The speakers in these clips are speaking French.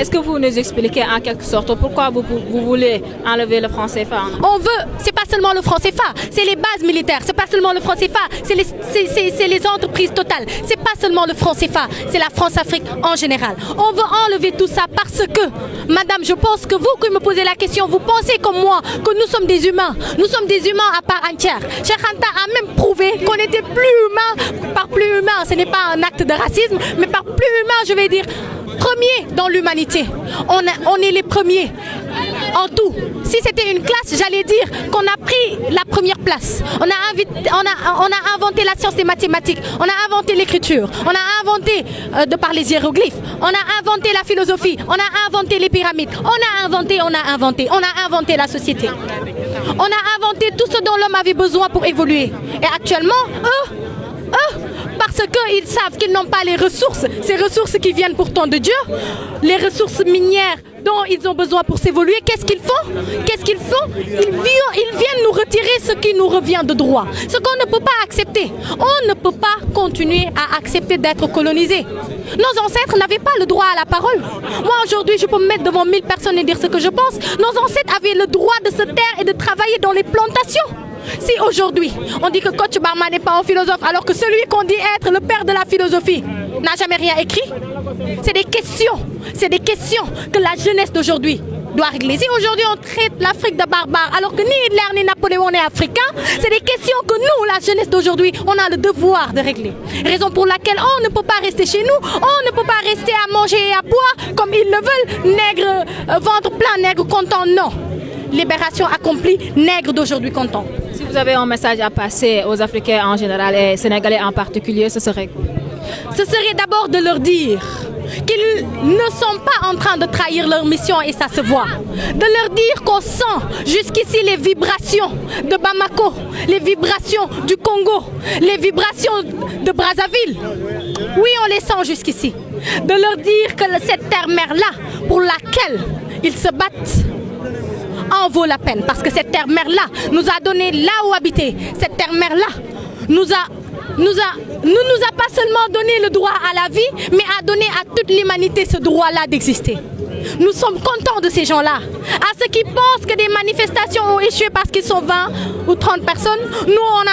Est-ce que vous nous expliquez en quelque sorte pourquoi vous voulez enlever le franc CFA? On veut, c'est pas seulement le franc CFA, c'est les bases militaires, c'est pas seulement le franc CFA, c'est les entreprises totales, c'est pas seulement le franc CFA, c'est la France-Afrique en général. On veut enlever tout ça parce que, madame, je pense que vous qui me posez la question, vous pensez comme moi que nous sommes des humains. Nous sommes des humains à part entière. Cheikh Anta a même prouvé qu'on était plus humain. Par plus humain, ce n'est pas un acte de racisme, mais par plus humain, je vais dire, premier dans l'humanité. On est les premiers en tout. Si c'était une classe, j'allais dire qu'on a pris la première place. On a inventé la science des mathématiques, on a inventé l'écriture, on a inventé de par les hiéroglyphes, on a inventé la philosophie, on a inventé les pyramides, on a inventé la société. On a inventé tout ce dont l'homme avait besoin pour évoluer. Et actuellement, eux, parce qu'ils savent qu'ils n'ont pas les ressources, ces ressources qui viennent pourtant de Dieu, les ressources minières dont ils ont besoin pour s'évoluer, qu'est-ce qu'ils font? Ils viennent nous retirer ce qui nous revient de droit, ce qu'on ne peut pas accepter. On ne peut pas continuer à accepter d'être colonisé. Nos ancêtres n'avaient pas le droit à la parole. Moi aujourd'hui, je peux me mettre devant 1000 personnes et dire ce que je pense. Nos ancêtres avaient le droit de se taire et de travailler dans les plantations. Si aujourd'hui, on dit que Kocc Barma n'est pas un philosophe, alors que celui qu'on dit être le père de la philosophie n'a jamais rien écrit, c'est des questions que la jeunesse d'aujourd'hui doit régler. Si aujourd'hui on traite l'Afrique de barbare, alors que ni Hitler ni Napoléon n'est africain, c'est des questions que nous, la jeunesse d'aujourd'hui, on a le devoir de régler. Raison pour laquelle on ne peut pas rester chez nous, on ne peut pas rester à manger et à boire comme ils le veulent, nègre, ventre plein, nègre content, non. Libération accomplie, nègre d'aujourd'hui content. Si vous avez un message à passer aux Africains en général et Sénégalais en particulier, ce serait quoi? Ce serait d'abord de leur dire qu'ils ne sont pas en train de trahir leur mission et ça se voit. De leur dire qu'on sent jusqu'ici les vibrations de Bamako, les vibrations du Congo, les vibrations de Brazzaville. Oui, on les sent jusqu'ici. De leur dire que cette terre-mère-là, pour laquelle ils se battent, en vaut la peine. Parce que cette terre-mère-là nous a donné là où habiter. Cette terre-mère-là ne nous a pas seulement donné le droit à la vie, mais a donné à toute l'humanité ce droit-là d'exister. Nous sommes contents de ces gens-là. À ceux qui pensent que des manifestations ont échoué parce qu'ils sont 20 ou 30 personnes, nous on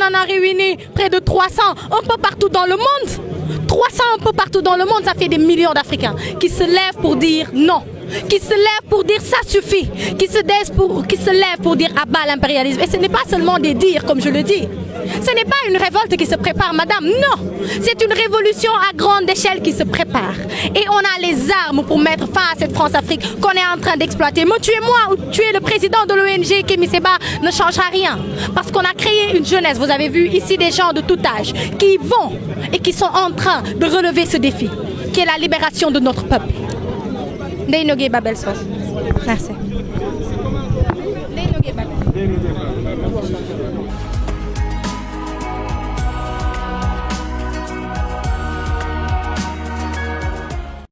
en a réuni près de 300 un peu partout dans le monde. 300 un peu partout dans le monde, ça fait des millions d'Africains qui se lèvent pour dire non. Qui se lèvent pour dire ça suffit, qui se lèvent pour dire abat l'impérialisme. Et ce n'est pas seulement des dires comme je le dis. Ce n'est pas une révolte qui se prépare, madame, non. C'est une révolution à grande échelle qui se prépare. Et on a les armes pour mettre fin à cette France-Afrique qu'on est en train d'exploiter. Me tuer moi ou tuer le président de l'ONG, Kémy Séba, ne changera rien. Parce qu'on a créé une jeunesse, vous avez vu ici des gens de tout âge, qui vont et qui sont en train de relever ce défi, qui est la libération de notre peuple. Ndeye Nogué Babel Sow. Merci. Ndeye Nogué Babel.